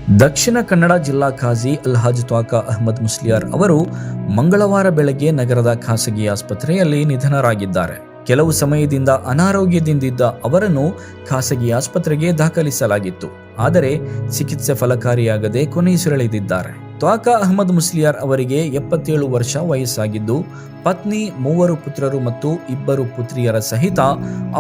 ದಕ್ಷಿಣ ಕನ್ನಡ ಜಿಲ್ಲಾ ಖಾಜಿ ಅಲ್ಹಾಜ್ ತ್ವಾಖಾ ಅಹ್ಮದ್ ಮುಸ್ಲಿಯಾರ್ ಅವರು ಮಂಗಳವಾರ ಬೆಳಗ್ಗೆ ನಗರದ ಖಾಸಗಿ ಆಸ್ಪತ್ರೆಯಲ್ಲಿ ನಿಧನರಾಗಿದ್ದಾರೆ. ಕೆಲವು ಸಮಯದಿಂದ ಅನಾರೋಗ್ಯದಿಂದಿದ್ದ ಅವರನ್ನು ಖಾಸಗಿ ಆಸ್ಪತ್ರೆಗೆ ದಾಖಲಿಸಲಾಗಿತ್ತು. ಆದರೆ ಚಿಕಿತ್ಸೆ ಫಲಕಾರಿಯಾಗದೆ ಕೊನೆಯುಸಿರೆಳೆದಿದ್ದಾರೆ. ತ್ವಾಖಾ ಅಹ್ಮದ್ ಮುಸ್ಲಿಯಾರ್ ಅವರಿಗೆ 77 ವರ್ಷ ವಯಸ್ಸಾಗಿದ್ದು, ಪತ್ನಿ, 3 ಪುತ್ರರು ಮತ್ತು 2 ಪುತ್ರಿಯರ ಸಹಿತ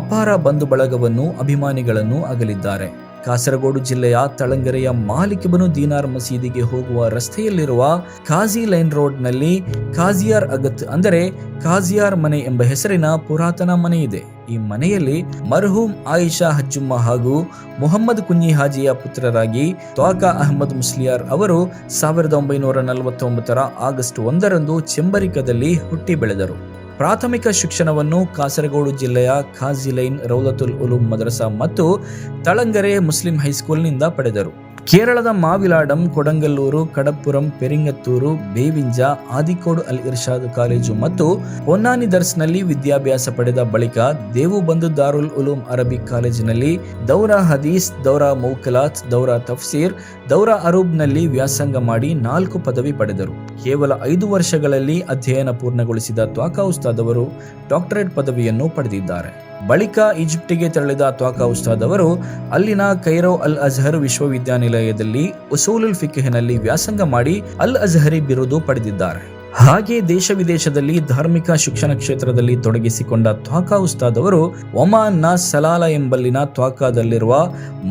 ಅಪಾರ ಬಂಧು ಬಳಗವನ್ನು, ಅಭಿಮಾನಿಗಳನ್ನು ಅಗಲಿದ್ದಾರೆ. ಕಾಸರಗೋಡು ಜಿಲ್ಲೆಯ ತಳಂಗೆರೆಯ ಮಾಲಿಕ್ ಇಬ್ನ್ ದೀನಾರ್ ಮಸೀದಿಗೆ ಹೋಗುವ ರಸ್ತೆಯಲ್ಲಿರುವ ಖಾಜಿ ಲೈನ್ ರೋಡ್ನಲ್ಲಿ ಖಾಜಿಯಾರ್ ಅಗತ್ ಅಂದರೆ ಖಾಜಿಯಾರ್ ಮನೆ ಎಂಬ ಹೆಸರಿನ ಪುರಾತನ ಮನೆ ಇದೆ. ಈ ಮನೆಯಲ್ಲಿ ಮರ್ಹೂಮ್ ಆಯಿಷಾ ಹಜ್ಜುಮ್ಮ ಹಾಗೂ ಮುಹಮ್ಮದ್ ಕುಂಜಿ ಹಾಜಿಯ ಪುತ್ರರಾಗಿ ತ್ವಾಖಾ ಅಹ್ಮದ್ ಮುಸ್ಲಿಯಾರ್ ಅವರು 1949 ಆಗಸ್ಟ್ 1 ಚೆಂಬರಿಕದಲ್ಲಿ ಹುಟ್ಟಿ ಬೆಳೆದರು. ಪ್ರಾಥಮಿಕ ಶಿಕ್ಷಣವನ್ನು ಕಾಸರಗೋಡು ಜಿಲ್ಲೆಯ ಖಾಜಿ ಲೈನ್ ರೌಲತುಲ್ ಉಲೂಮ್ ಮದ್ರಸಾ ಮತ್ತು ತಳಂಗೆರೆ ಮುಸ್ಲಿಂ ಹೈಸ್ಕೂಲ್ನಿಂದ ಪಡೆದರು. ಕೇರಳದ ಮಾವಿಲಾಡಂ, ಕೊಡಂಗಲ್ಲೂರು, ಕಡಪ್ಪುರಂ, ಪೆರಿಂಗತ್ತೂರು, ಬೇವಿಂಜ, ಆದಿಕೋಡು ಅಲ್ ಇರ್ಷಾದ್ ಕಾಲೇಜು ಮತ್ತು ಪೊನ್ನಾನಿ ದರ್ಸ್ನಲ್ಲಿ ವಿದ್ಯಾಭ್ಯಾಸ ಪಡೆದ ಬಳಿಕ ದೇವುಬಂದು ದಾರುಲ್ ಉಲೂಮ್ ಅರಬಿಕ್ ಕಾಲೇಜಿನಲ್ಲಿ ದೌರಾ ಹದೀಸ್, ದೌರಾ ಮೌಕಲಾತ್, ದೌರಾ ತಫ್ಸೀರ್, ದೌರಾ ಅರೂಬ್ನಲ್ಲಿ ವ್ಯಾಸಂಗ ಮಾಡಿ 4 ಪದವಿ ಪಡೆದರು. ಕೇವಲ 5 ವರ್ಷಗಳಲ್ಲಿ ಅಧ್ಯಯನ ಪೂರ್ಣಗೊಳಿಸಿದ ತ್ವಾಖಾ ಉಸ್ತಾದ್ ಅವರು ಡಾಕ್ಟರೇಟ್ ಪದವಿಯನ್ನು ಪಡೆದಿದ್ದಾರೆ. ಬಳಿಕ ಈಜಿಪ್ಟಿಗೆ ತೆರಳಿದ ತ್ವಾಖಾ ಉಸ್ತಾದ್ ಅವರು ಅಲ್ಲಿನ ಕೈರೋ ಅಲ್ ಅಜ್ಹರ್ ವಿಶ್ವವಿದ್ಯಾನಿಲಯದಲ್ಲಿ ಉಸೂಲುಲ್ ಫಿಕ್ಹ್ನಲ್ಲಿ ವ್ಯಾಸಂಗ ಮಾಡಿ ಅಲ್ ಅಜ್ಹರಿ ಬಿರುದು ಪಡೆದಿದ್ದಾರೆ. ಹಾಗೆ ದೇಶ ವಿದೇಶದಲ್ಲಿ ಧಾರ್ಮಿಕ ಶಿಕ್ಷಣ ಕ್ಷೇತ್ರದಲ್ಲಿ ತೊಡಗಿಸಿಕೊಂಡ ತ್ವಾಖಾ ಉಸ್ತಾದ್ ಅವರು ಒಮಾನ್ನ ಸಲಾಲ ಎಂಬಲ್ಲಿನ ತ್ವಾಖಾದಲ್ಲಿರುವ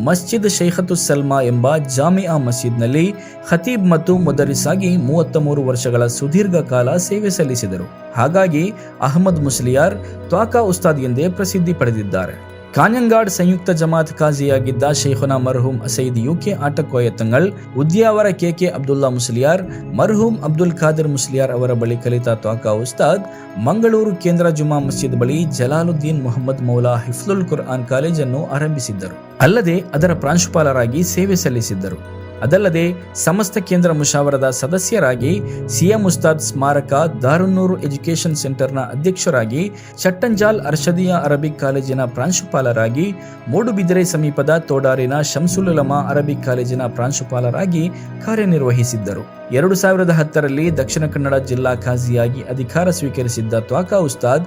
ಮಸ್ಜಿದ್ ಶೈಖತು ಸಲ್ಮಾ ಎಂಬ ಜಾಮಿಯಾ ಮಸೀದ್ನಲ್ಲಿ ಖತೀಬ್ ಮತ್ತು ಮುದರಿಸ್ ಆಗಿ 33 ವರ್ಷಗಳ ಸುದೀರ್ಘ ಕಾಲ ಸೇವೆ ಸಲ್ಲಿಸಿದರು. ಹಾಗಾಗಿ ಅಹ್ಮದ್ ಮುಸ್ಲಿಯಾರ್ ತ್ವಾಖಾ ಉಸ್ತಾದ್ ಎಂದೇ ಪ್ರಸಿದ್ಧಿ ಪಡೆದಿದ್ದಾರೆ. ಕಾಞಂಗಾಡ್ ಸಂಯುಕ್ತ ಜಮಾತ್ ಖಾಜಿಯಾಗಿದ್ದ ಶೇಖುನಾ ಮರ್ಹೂಮ್ ಸೈಯದ್ ಯುಕೆ ಆಟಕೋಯತಂಗಳ್, ಉದ್ಯಾವರ ಕೆಕೆ ಅಬ್ದುಲ್ಲಾ ಮುಸ್ಲಿಯಾರ್, ಮರ್ಹೂಮ್ ಅಬ್ದುಲ್ ಖಾದಿರ್ ಮುಸ್ಲಿಯಾರ್ ಅವರ ಬಳಿ ಕಲಿತ ತ್ವಾಖಾ ಉಸ್ತಾದ್ ಮಂಗಳೂರು ಕೇಂದ್ರ ಜುಮಾ ಮಸ್ಜಿದ್ ಬಳಿ ಜಲಾಲುದ್ದೀನ್ ಮುಹಮ್ಮದ್ ಮೌಲಾ ಹಿಫ್ಲುಲ್ ಕುರ್ಆನ್ ಕಾಲೇಜನ್ನು ಆರಂಭಿಸಿದ್ದರು. ಅಲ್ಲದೆ ಅದರ ಪ್ರಾಂಶುಪಾಲರಾಗಿ ಸೇವೆ ಸಲ್ಲಿಸಿದ್ದರು. ಅದಲ್ಲದೆ ಸಮಸ್ತ ಕೇಂದ್ರ ಮುಷಾವರದ ಸದಸ್ಯರಾಗಿ, ಸಿಎಂ ಉಸ್ತಾದ್ ಸ್ಮಾರಕ ದಾರುನ್ನೂರ್ ಎಜುಕೇಷನ್ ಸೆಂಟರ್ನ ಅಧ್ಯಕ್ಷರಾಗಿ, ಚಟ್ಟಂಜಾಲ್ ಅರ್ಷದಿಯಾ ಅರಬಿಕ್ ಕಾಲೇಜಿನ ಪ್ರಾಂಶುಪಾಲರಾಗಿ, ಮೂಡುಬಿದಿರೆ ಸಮೀಪದ ತೋಡಾರಿನ ಶಂಸುಲ್ ಉಲಮಾ ಅರಬಿಕ್ ಕಾಲೇಜಿನ ಪ್ರಾಂಶುಪಾಲರಾಗಿ ಕಾರ್ಯನಿರ್ವಹಿಸಿದ್ದರು. 2010ರಲ್ಲಿ ದಕ್ಷಿಣ ಕನ್ನಡ ಜಿಲ್ಲಾ ಖಾಜಿಯಾಗಿ ಅಧಿಕಾರ ಸ್ವೀಕರಿಸಿದ್ದ ತ್ವಾಖಾ ಉಸ್ತಾದ್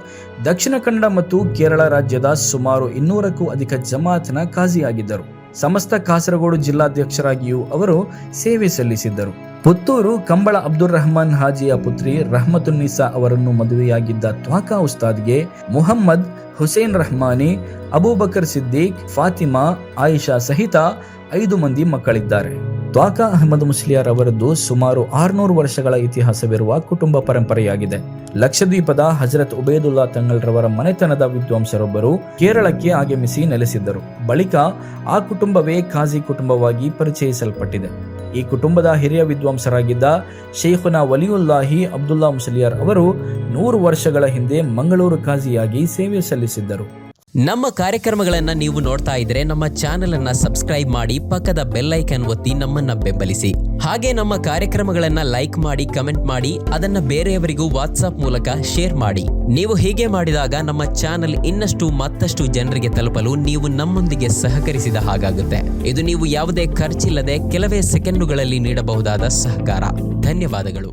ದಕ್ಷಿಣ ಕನ್ನಡ ಮತ್ತು ಕೇರಳ ರಾಜ್ಯದ ಸುಮಾರು 200ಕ್ಕೂ ಅಧಿಕ ಜಮಾತ್ನ ಖಾಜಿಯಾಗಿದ್ದರು. ಸಮಸ್ತ ಕಾಸರಗೋಡು ಜಿಲ್ಲಾಧ್ಯಕ್ಷರಾಗಿಯೂ ಅವರು ಸೇವೆ ಸಲ್ಲಿಸಿದ್ದರು. ಪುತ್ತೂರು ಕಂಬಳ ಅಬ್ದುಲ್ ರಹಮಾನ್ ಹಾಜಿಯ ಪುತ್ರಿ ರಹಮತುನ್ನಿಸಾ ಅವರನ್ನು ಮದುವೆಯಾಗಿದ್ದ ತ್ವಾಖಾ ಉಸ್ತಾದ್ಗೆ ಮುಹಮ್ಮದ್, ಹುಸೇನ್ ರಹಮಾನಿ, ಅಬೂಬಕರ್ ಸಿದ್ದೀಕ್, ಫಾತಿಮಾ, ಆಯಿಷಾ ಸಹಿತ 5 ಮಂದಿ ಮಕ್ಕಳಿದ್ದಾರೆ. ತ್ವಾಖಾ ಅಹ್ಮದ್ ಮುಸ್ಲಿಯಾರ್ ಅವರದ್ದು ಸುಮಾರು 600 ವರ್ಷಗಳ ಇತಿಹಾಸವಿರುವ ಕುಟುಂಬ ಪರಂಪರೆಯಾಗಿದೆ. ಲಕ್ಷದ್ವೀಪದ ಹಜರತ್ ಉಬೇದುಲ್ಲಾ ತಂಗಳ್ರವರ ಮನೆತನದ ವಿದ್ವಾಂಸರೊಬ್ಬರು ಕೇರಳಕ್ಕೆ ಆಗಮಿಸಿ ನೆಲೆಸಿದ್ದರು. ಬಳಿಕ ಆ ಕುಟುಂಬವೇ ಖಾಜಿ ಕುಟುಂಬವಾಗಿ ಪರಿಚಯಿಸಲ್ಪಟ್ಟಿದೆ. ಈ ಕುಟುಂಬದ ಹಿರಿಯ ವಿದ್ವಾಂಸರಾಗಿದ್ದ ಶೇಖುನಾ ವಲಿಯುಲ್ಲಾಹಿ ಅಬ್ದುಲ್ಲಾ ಮುಸ್ಲಿಯಾರ್ ಅವರು 100 ವರ್ಷಗಳ ಹಿಂದೆ ಮಂಗಳೂರು ಖಾಜಿಯಾಗಿ ಸೇವೆ ಸಲ್ಲಿಸಿದ್ದರು. ನಮ್ಮ ಕಾರ್ಯಕ್ರಮಗಳನ್ನು ನೀವು ನೋಡ್ತಾ ಇದ್ರೆ ನಮ್ಮ ಚಾನೆಲ್ ಅನ್ನ ಸಬ್ಸ್ಕ್ರೈಬ್ ಮಾಡಿ, ಪಕ್ಕದ ಬೆಲ್ ಐಕಾನ್ ಒತ್ತಿ ನಮ್ಮನ್ನ ಬೆಂಬಲಿಸಿ. ಹಾಗೆ ನಮ್ಮ ಕಾರ್ಯಕ್ರಮಗಳನ್ನ ಲೈಕ್ ಮಾಡಿ, ಕಮೆಂಟ್ ಮಾಡಿ, ಅದನ್ನ ಬೇರೆಯವರಿಗೂ ವಾಟ್ಸ್ಆಪ್ ಮೂಲಕ ಶೇರ್ ಮಾಡಿ. ನೀವು ಹೀಗೆ ಮಾಡಿದಾಗ ನಮ್ಮ ಚಾನೆಲ್ ಮತ್ತಷ್ಟು ಜನರಿಗೆ ತಲುಪಲು ನೀವು ನಮ್ಮೊಂದಿಗೆ ಸಹಕರಿಸಿದ ಹಾಗಾಗುತ್ತೆ. ಇದು ನೀವು ಯಾವುದೇ ಖರ್ಚಿಲ್ಲದೆ ಕೆಲವೇ ಸೆಕೆಂಡುಗಳಲ್ಲಿ ನೀಡಬಹುದಾದ ಸಹಕಾರ. ಧನ್ಯವಾದಗಳು.